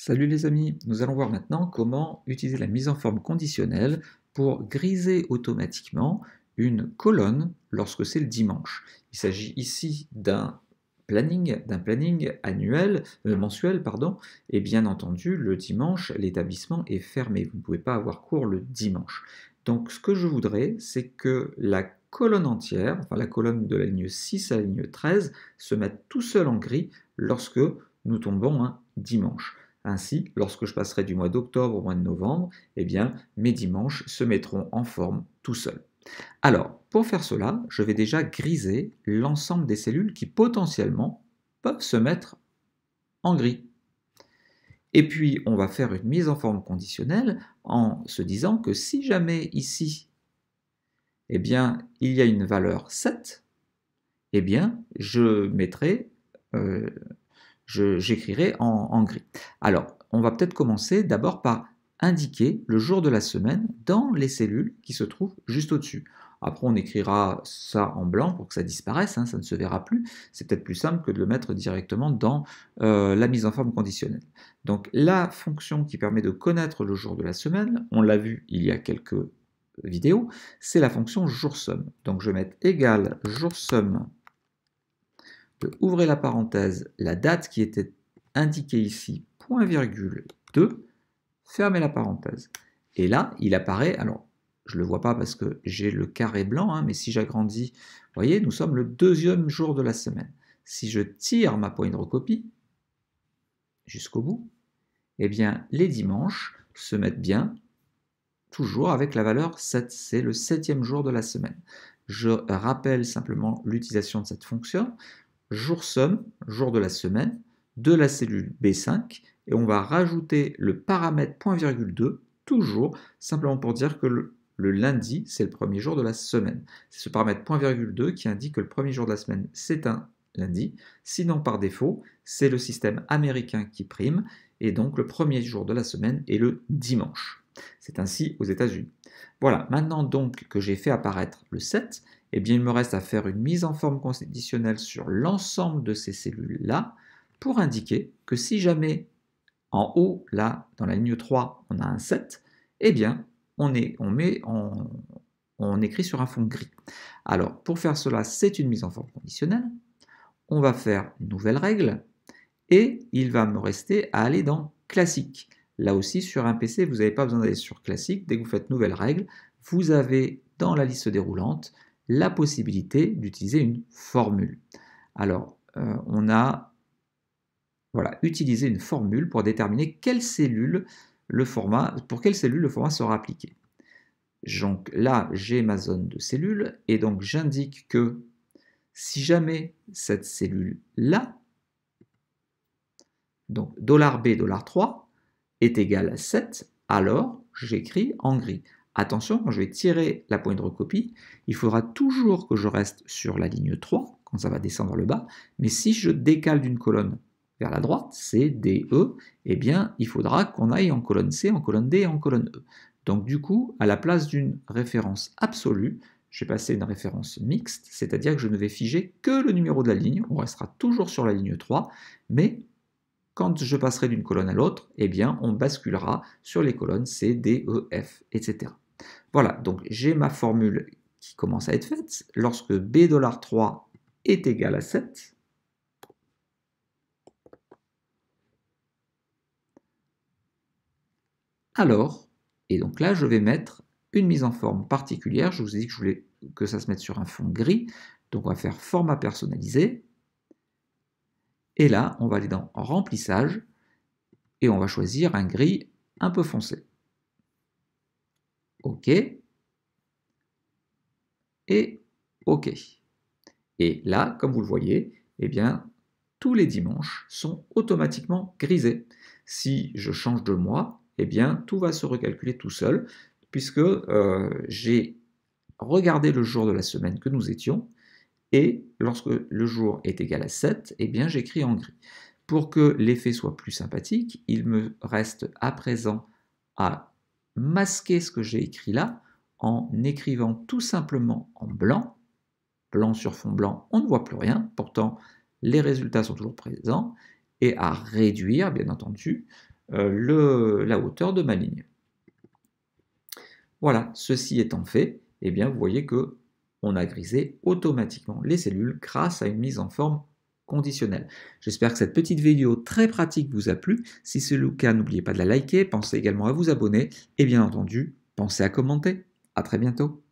Salut les amis, nous allons voir maintenant comment utiliser la mise en forme conditionnelle pour griser automatiquement une colonne lorsque c'est le dimanche. Il s'agit ici d'un planning annuel, mensuel, pardon, et bien entendu le dimanche l'établissement est fermé, vous ne pouvez pas avoir cours le dimanche. Donc ce que je voudrais, c'est que la colonne entière, enfin la colonne de la ligne 6 à la ligne 13, se mette tout seul en gris lorsque nous tombons un dimanche. Ainsi, lorsque je passerai du mois d'octobre au mois de novembre, eh bien, mes dimanches se mettront en forme tout seuls. Alors, pour faire cela, je vais déjà griser l'ensemble des cellules qui potentiellement peuvent se mettre en gris. Et puis, on va faire une mise en forme conditionnelle en se disant que si jamais ici, eh bien, il y a une valeur 7, eh bien, j'écrirai en gris. Alors, on va peut-être commencer d'abord par indiquer le jour de la semaine dans les cellules qui se trouvent juste au-dessus. Après, on écrira ça en blanc pour que ça disparaisse, ça ne se verra plus. C'est peut-être plus simple que de le mettre directement dans la mise en forme conditionnelle. Donc, la fonction qui permet de connaître le jour de la semaine, on l'a vu il y a quelques vidéos, c'est la fonction jour-somme. Donc, je vais mettre égal jour-somme, ouvrez la parenthèse, la date qui était indiquée ici, point virgule 2, fermez la parenthèse. Et là, il apparaît, alors je ne le vois pas parce que j'ai le carré blanc, mais si j'agrandis, vous voyez, nous sommes le deuxième jour de la semaine. Si je tire ma poignée de recopie jusqu'au bout, eh bien les dimanches se mettent bien toujours avec la valeur 7, c'est le 7e jour de la semaine. Je rappelle simplement l'utilisation de cette fonction, jour-somme, jour de la semaine, de la cellule B5, et on va rajouter le paramètre point virgule 2, toujours, simplement pour dire que le lundi, c'est le premier jour de la semaine. C'est ce paramètre point virgule 2 qui indique que le premier jour de la semaine, c'est un lundi. Sinon, par défaut, c'est le système américain qui prime, et donc le premier jour de la semaine est le dimanche. C'est ainsi aux États-Unis. Voilà, maintenant donc que j'ai fait apparaître le 7, eh bien, il me reste à faire une mise en forme conditionnelle sur l'ensemble de ces cellules-là pour indiquer que si jamais en haut, là, dans la ligne 3, on a un 7, eh bien, on écrit sur un fond gris. Alors, pour faire cela, c'est une mise en forme conditionnelle. On va faire une nouvelle règle et il va me rester à aller dans classique. Là aussi, sur un PC, vous n'avez pas besoin d'aller sur classique. Dès que vous faites nouvelle règle, vous avez dans la liste déroulante la possibilité d'utiliser une formule. Alors, on a utilisé une formule pour déterminer pour quelle cellule le format sera appliqué. Donc là, j'ai ma zone de cellules et donc j'indique que si jamais cette cellule-là, donc $B, $3, est égal à 7, alors j'écris en gris. Attention, quand je vais tirer la poignée de recopie, il faudra toujours que je reste sur la ligne 3, quand ça va descendre vers le bas, mais si je décale d'une colonne vers la droite, C, D, E, eh bien, il faudra qu'on aille en colonne C, en colonne D et en colonne E. Donc du coup, à la place d'une référence absolue, je vais passer une référence mixte, c'est-à-dire que je ne vais figer que le numéro de la ligne, on restera toujours sur la ligne 3, mais quand je passerai d'une colonne à l'autre, eh bien, on basculera sur les colonnes C, D, E, F, etc. Voilà, donc j'ai ma formule qui commence à être faite. Lorsque $3 est égal à 7, alors, et donc là, je vais mettre une mise en forme particulière. Je vous ai dit que je voulais que ça se mette sur un fond gris. Donc, on va faire format personnalisé. Et là, on va aller dans remplissage et on va choisir un gris un peu foncé. OK. Et OK. Et là, comme vous le voyez, eh bien, tous les dimanches sont automatiquement grisés. Si je change de mois, eh bien, tout va se recalculer tout seul, puisque j'ai regardé le jour de la semaine que nous étions, et lorsque le jour est égal à 7, eh bien, j'écris en gris. Pour que l'effet soit plus sympathique, il me reste à présent à masquer ce que j'ai écrit là en écrivant tout simplement en blanc. Blanc sur fond blanc, on ne voit plus rien, pourtant les résultats sont toujours présents, et à réduire, bien entendu, la hauteur de ma ligne. Voilà, ceci étant fait, eh bien, vous voyez que on a grisé automatiquement les cellules grâce à une mise en forme conditionnelle. J'espère que cette petite vidéo très pratique vous a plu. Si c'est le cas, n'oubliez pas de la liker, pensez également à vous abonner et bien entendu, pensez à commenter. À très bientôt.